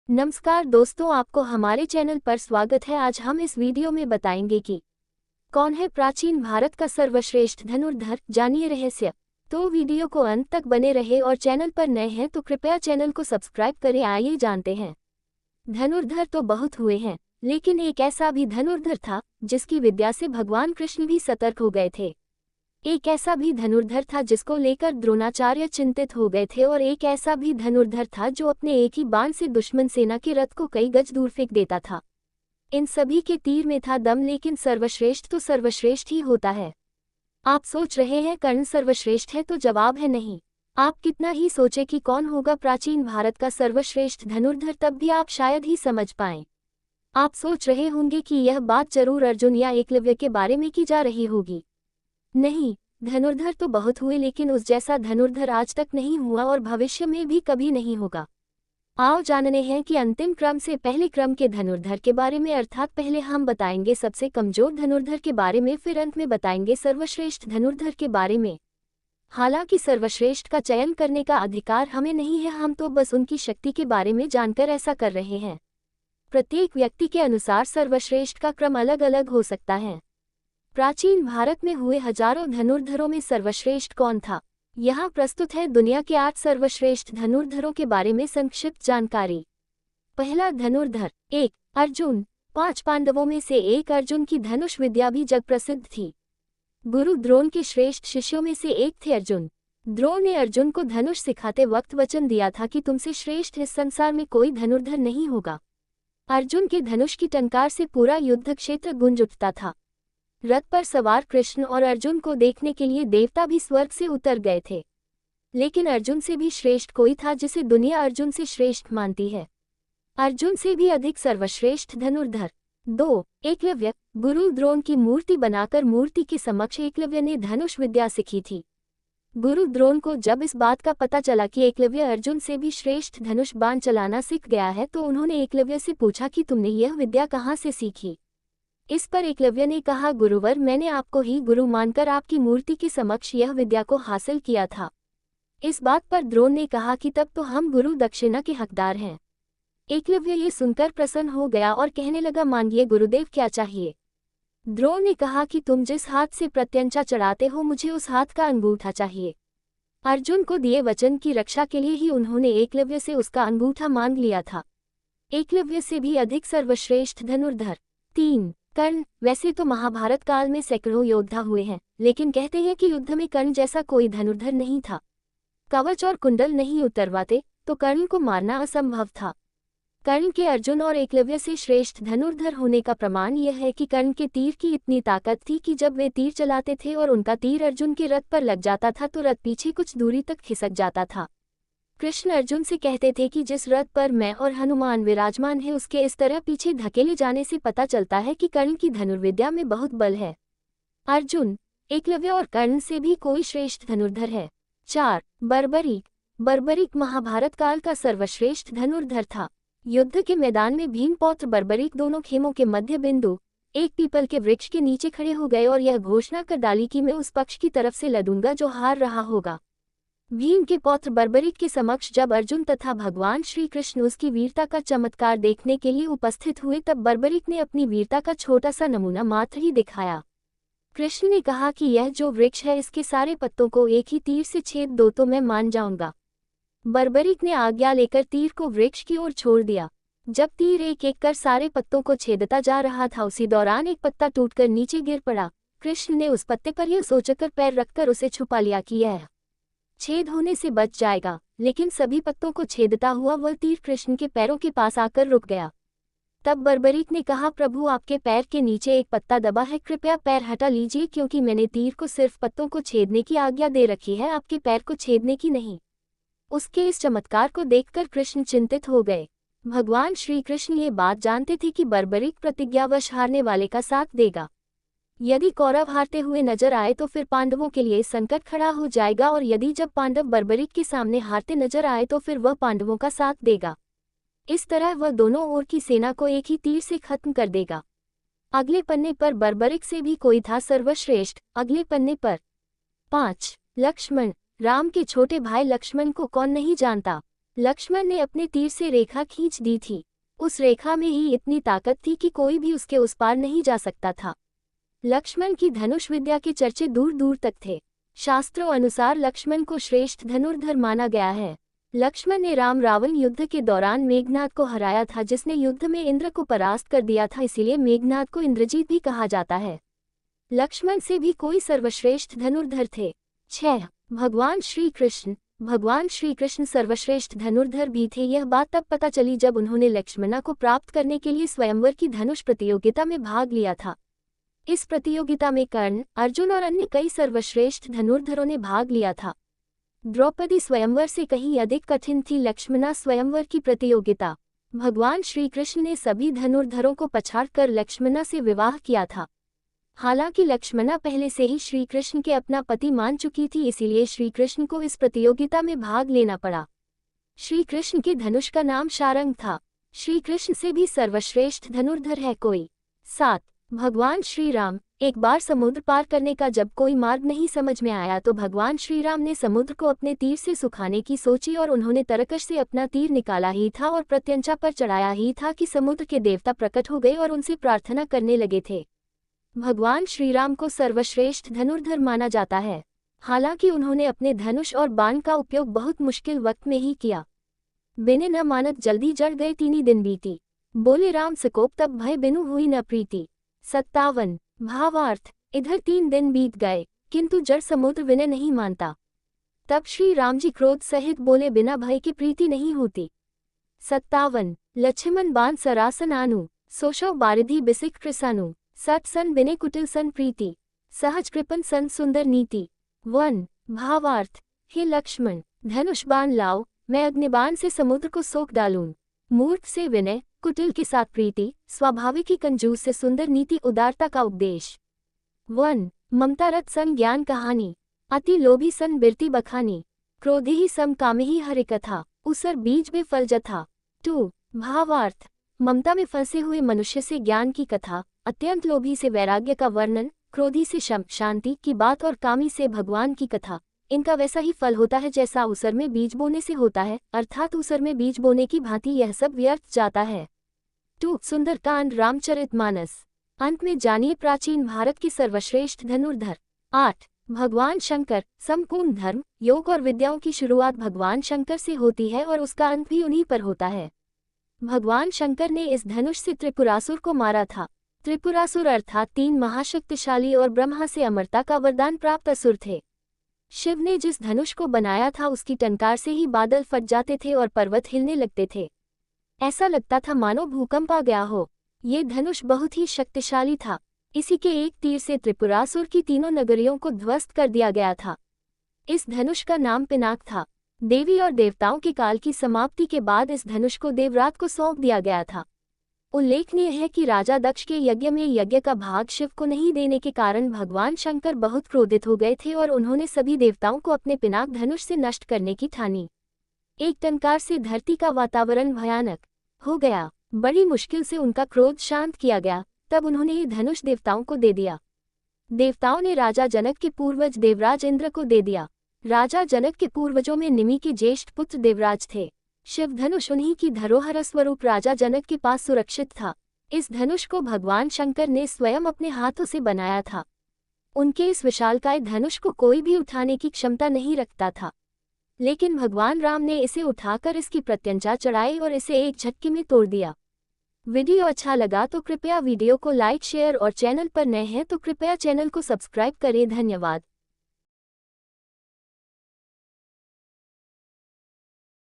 नमस्कार दोस्तों, आपको हमारे चैनल पर स्वागत है। आज हम इस वीडियो में बताएंगे कि कौन है प्राचीन भारत का सर्वश्रेष्ठ धनुर्धर, जानिए रहस्य। तो वीडियो को अंत तक बने रहे और चैनल पर नए हैं तो कृपया चैनल को सब्सक्राइब करें। आइए जानते हैं। धनुर्धर तो बहुत हुए हैं, लेकिन एक ऐसा भी धनुर्धर था जिसकी विद्या से भगवान कृष्ण भी सतर्क हो गए थे। एक ऐसा भी धनुर्धर था जिसको लेकर द्रोणाचार्य चिंतित हो गए थे, और एक ऐसा भी धनुर्धर था जो अपने एक ही बाण से दुश्मन सेना के रथ को कई गज दूर फेंक देता था। इन सभी के तीर में था दम, लेकिन सर्वश्रेष्ठ तो सर्वश्रेष्ठ ही होता है। आप सोच रहे हैं कर्ण सर्वश्रेष्ठ है, तो जवाब है नहीं। आप कितना ही सोचे कि कौन होगा प्राचीन भारत का सर्वश्रेष्ठ धनुर्धर, तब भी आप शायद ही समझ पाएं। आप सोच रहे होंगे कि यह बात जरूर अर्जुन या एकलव्य के बारे में की जा रही होगी। नहीं, धनुर्धर तो बहुत हुए, लेकिन उस जैसा धनुर्धर आज तक नहीं हुआ और भविष्य में भी कभी नहीं होगा। आओ जानने हैं कि अंतिम क्रम से पहले क्रम के धनुर्धर के बारे में, अर्थात पहले हम बताएंगे सबसे कमजोर धनुर्धर के बारे में, फिर अंत में बताएंगे सर्वश्रेष्ठ धनुर्धर के बारे में। हालांकि सर्वश्रेष्ठ का चयन करने का अधिकार हमें नहीं है, हम तो बस उनकी शक्ति के बारे में जानकर ऐसा कर रहे हैं। प्रत्येक व्यक्ति के अनुसार सर्वश्रेष्ठ का क्रम अलग अलग हो सकता है। प्राचीन भारत में हुए हजारों धनुर्धरों में सर्वश्रेष्ठ कौन था, यहाँ प्रस्तुत है दुनिया के 8 सर्वश्रेष्ठ धनुर्धरों के बारे में संक्षिप्त जानकारी। पहला धनुर्धर 1 अर्जुन। 5 पांडवों में से एक अर्जुन की धनुष विद्या भी जग प्रसिद्ध थी। गुरु द्रोण के श्रेष्ठ शिष्यों में से एक थे अर्जुन। द्रोण ने अर्जुन को धनुष सिखाते वक्त वचन दिया था कि तुमसे श्रेष्ठ इस संसार में कोई धनुर्धर नहीं होगा। अर्जुन के धनुष की टंकार से पूरा युद्ध क्षेत्र गूंज उठता था। रथ पर सवार कृष्ण और अर्जुन को देखने के लिए देवता भी स्वर्ग से उतर गए थे। लेकिन अर्जुन से भी श्रेष्ठ कोई था जिसे दुनिया अर्जुन से श्रेष्ठ मानती है। अर्जुन से भी अधिक सर्वश्रेष्ठ धनुर्धर 2 एकलव्य। गुरु द्रोण की मूर्ति बनाकर मूर्ति के समक्ष एकलव्य ने धनुष विद्या सीखी थी। गुरु द्रोण को जब इस बात का पता चला कि एकलव्य अर्जुन से भी श्रेष्ठ धनुष बाण चलाना सीख गया है, तो उन्होंने एकलव्य से पूछा कि तुमने यह विद्या कहाँ से सीखी। इस पर एकलव्य ने कहा, गुरुवर, मैंने आपको ही गुरु मानकर आपकी मूर्ति के समक्ष यह विद्या को हासिल किया था। इस बात पर द्रोण ने कहा कि तब तो हम गुरु दक्षिणा के हकदार हैं। एकलव्य ये सुनकर प्रसन्न हो गया और कहने लगा, मांगिए गुरुदेव, क्या चाहिए। द्रोण ने कहा कि तुम जिस हाथ से प्रत्यंचा चढ़ाते हो, मुझे उस हाथ का अंगूठा चाहिए। अर्जुन को दिए वचन की रक्षा के लिए ही उन्होंने एकलव्य से उसका अंगूठा मांग लिया था। एकलव्य से भी अधिक सर्वश्रेष्ठ धनुर्धर 3 कर्ण। वैसे तो महाभारत काल में सैकड़ों योद्धा हुए हैं, लेकिन कहते हैं कि युद्ध में कर्ण जैसा कोई धनुर्धर नहीं था। कवच और कुंडल नहीं उतरवाते तो कर्ण को मारना असंभव था। कर्ण के अर्जुन और एकलव्य से श्रेष्ठ धनुर्धर होने का प्रमाण यह है कि कर्ण के तीर की इतनी ताकत थी कि जब वे तीर चलाते थे और उनका तीर अर्जुन के रथ पर लग जाता था तो रथ पीछे कुछ दूरी तक खिसक जाता था। कृष्ण अर्जुन से कहते थे कि जिस रथ पर मैं और हनुमान विराजमान है, उसके इस तरह पीछे धकेले जाने से पता चलता है कि कर्ण की धनुर्विद्या में बहुत बल है। अर्जुन, एकलव्य और कर्ण से भी कोई श्रेष्ठ धनुर्धर है। 4 बर्बरीक। बर्बरीक महाभारत काल का सर्वश्रेष्ठ धनुर्धर था। युद्ध के मैदान में भीम पौत्र बर्बरीक दोनों खेमों के मध्य बिंदु एक पीपल के वृक्ष के नीचे खड़े हो गए और यह घोषणा कर डाली कि मैं उस पक्ष की तरफ से लड़ूंगा जो हार रहा होगा। भीम के पौत्र बर्बरीक के समक्ष जब अर्जुन तथा भगवान श्री कृष्ण उसकी वीरता का चमत्कार देखने के लिए उपस्थित हुए, तब बर्बरीक ने अपनी वीरता का छोटा सा नमूना मात्र ही दिखाया। कृष्ण ने कहा कि यह जो वृक्ष है, इसके सारे पत्तों को एक ही तीर से छेद दो तो मैं मान जाऊंगा। बर्बरीक ने आज्ञा लेकर तीर को वृक्ष की ओर छोड़ दिया। जब तीर एक एक कर सारे पत्तों को छेदता जा रहा था, उसी दौरान एक पत्ता टूटकर नीचे गिर पड़ा। कृष्ण ने उस पत्ते पर यह सोचकर पैर रखकर उसे छुपा लिया कि यह छेद होने से बच जाएगा, लेकिन सभी पत्तों को छेदता हुआ वह तीर कृष्ण के पैरों के पास आकर रुक गया। तब बर्बरीक ने कहा, प्रभु, आपके पैर के नीचे एक पत्ता दबा है, कृपया पैर हटा लीजिए, क्योंकि मैंने तीर को सिर्फ पत्तों को छेदने की आज्ञा दे रखी है, आपके पैर को छेदने की नहीं। उसके इस चमत्कार को देखकर कृष्ण चिंतित हो गए। भगवान श्री कृष्ण ये बात जानते थे कि बर्बरीक प्रतिज्ञावश हारने वाले का साथ देगा। यदि कौरव हारते हुए नजर आए तो फिर पांडवों के लिए संकट खड़ा हो जाएगा, और यदि जब पांडव बर्बरीक के सामने हारते नजर आए तो फिर वह पांडवों का साथ देगा। इस तरह वह दोनों ओर की सेना को एक ही तीर से खत्म कर देगा। अगले पन्ने पर बर्बरीक से भी कोई था सर्वश्रेष्ठ। अगले पन्ने पर 5 लक्ष्मण। राम के छोटे भाई लक्ष्मण को कौन नहीं जानता। लक्ष्मण ने अपने तीर से रेखा खींच दी थी। उस रेखा में ही इतनी ताकत थी कि कोई भी उसके उस पार नहीं जा सकता था। लक्ष्मण की धनुष विद्या के चर्चे दूर दूर तक थे। शास्त्रों अनुसार लक्ष्मण को श्रेष्ठ धनुर्धर माना गया है। लक्ष्मण ने राम रावण युद्ध के दौरान मेघनाद को हराया था, जिसने युद्ध में इंद्र को परास्त कर दिया था, इसीलिए मेघनाद को इंद्रजीत भी कहा जाता है। लक्ष्मण से भी कोई सर्वश्रेष्ठ धनुर्धर थे। 6. भगवान श्री कृष्ण। भगवान श्री कृष्ण सर्वश्रेष्ठ धनुर्धर भी थे। यह बात तब पता चली जब उन्होंने लक्ष्मणा को प्राप्त करने के लिए स्वयंवर की धनुष प्रतियोगिता में भाग लिया था। इस प्रतियोगिता में कर्ण, अर्जुन और अन्य कई सर्वश्रेष्ठ धनुर्धरों ने भाग लिया था। द्रौपदी स्वयंवर से कहीं अधिक कठिन थी लक्ष्मणा स्वयंवर की प्रतियोगिता। भगवान श्री कृष्ण ने सभी धनुर्धरों को पछाड़कर लक्ष्मणा से विवाह किया था। हालांकि लक्ष्मणा पहले से ही श्री कृष्ण के अपना पति मान चुकी थी, इसीलिए श्री कृष्ण को इस प्रतियोगिता में भाग लेना पड़ा। श्री कृष्ण के धनुष का नाम शारंग था। श्री कृष्ण से भी सर्वश्रेष्ठ धनुर्धर है कोई। 7. भगवान श्री राम। एक बार समुद्र पार करने का जब कोई मार्ग नहीं समझ में आया तो भगवान श्री राम ने समुद्र को अपने तीर से सुखाने की सोची और उन्होंने तरकश से अपना तीर निकाला ही था और प्रत्यंचा पर चढ़ाया ही था कि समुद्र के देवता प्रकट हो गए और उनसे प्रार्थना करने लगे थे। भगवान श्री राम को सर्वश्रेष्ठ धनुर्धर माना जाता है। हालांकि उन्होंने अपने धनुष और बाण का उपयोग बहुत मुश्किल वक्त में ही किया। बिने न मानत जल्दी जड़ गए 3 दिन बीती। बोले राम सकोप तब भय बिनु हुई न प्रीति। 57. भावार्थ। इधर 3 दिन बीत गए किंतु जड़ समुद्र विनय नहीं मानता। तब श्री राम जी क्रोध सहित बोले बिना भय की प्रीति नहीं होती। 57. लक्ष्मण बाण सरासन आनु सोशव बारिधि बिसिक कृसानु सत सन बिने कुटिल सन प्रीति सहज कृपन सन सुंदर नीति। 1. भावार्थ। हे लक्ष्मण, धनुष बाण लाओ, मैं अग्निबाण से समुद्र को सोख डालूं। मूर्ख से विनय, कुटिल के साथ प्रीति, स्वाभाविक ही कंजूस से सुंदर नीति, उदारता का उपदेश। 1. ममता रत सन ज्ञान कहानी अति लोभी सन बिरती बखानी क्रोधी ही सम कामे ही हरि कथा उसर बीज में फल जथा। 2. भावार्थ। ममता में फंसे हुए मनुष्य से ज्ञान की कथा, अत्यंत लोभी से वैराग्य का वर्णन, क्रोधी से शांति की बात और कामी से भगवान की कथा, इनका वैसा ही फल होता है जैसा उसर में बीज बोने से होता है, अर्थात उसर में बीज बोने की भांति यह सब व्यर्थ जाता है। 2. सुंदरकांड रामचरितमानस। अंत में जानिए प्राचीन भारत के सर्वश्रेष्ठ धनुर्धर। 8. भगवान शंकर। संपूर्ण धर्म, योग और विद्याओं की शुरुआत भगवान शंकर से होती है और उसका अंत भी उन्हीं पर होता है। भगवान शंकर ने इस धनुष से त्रिपुरासुर को मारा था। त्रिपुरासुर अर्थात 3 महाशक्तिशाली और ब्रह्मा से अमरता का वरदान प्राप्त असुर थे। शिव ने जिस धनुष को बनाया था उसकी टंकार से ही बादल फट जाते थे और पर्वत हिलने लगते थे। ऐसा लगता था मानो भूकंप आ गया हो। ये धनुष बहुत ही शक्तिशाली था। इसी के एक तीर से त्रिपुरासुर की 3 नगरियों को ध्वस्त कर दिया गया था। इस धनुष का नाम पिनाक था। देवी और देवताओं के काल की समाप्ति के बाद इस धनुष को देवरात को सौंप दिया गया था। उल्लेखनीय है कि राजा दक्ष के यज्ञ में यज्ञ का भाग शिव को नहीं देने के कारण भगवान शंकर बहुत क्रोधित हो गए थे और उन्होंने सभी देवताओं को अपने पिनाक धनुष से नष्ट करने की ठानी। एक टंकार से धरती का वातावरण भयानक हो गया। बड़ी मुश्किल से उनका क्रोध शांत किया गया, तब उन्होंने ये धनुष देवताओं को दे दिया। देवताओं ने राजा जनक के पूर्वज देवराज इंद्र को दे दिया। राजा जनक के पूर्वजों में निमि के ज्येष्ठ पुत्र देवराज थे। शिव धनुष उन्हीं की धरोहर स्वरूप राजा जनक के पास सुरक्षित था। इस धनुष को भगवान शंकर ने स्वयं अपने हाथों से बनाया था। उनके इस विशालकाय धनुष को कोई भी उठाने की क्षमता नहीं रखता था, लेकिन भगवान राम ने इसे उठाकर इसकी प्रत्यंचा चढ़ाई और इसे एक झटके में तोड़ दिया। वीडियो अच्छा लगा तो कृपया वीडियो को लाइक, शेयर और चैनल पर नए हैं तो कृपया चैनल को सब्सक्राइब करें। धन्यवाद।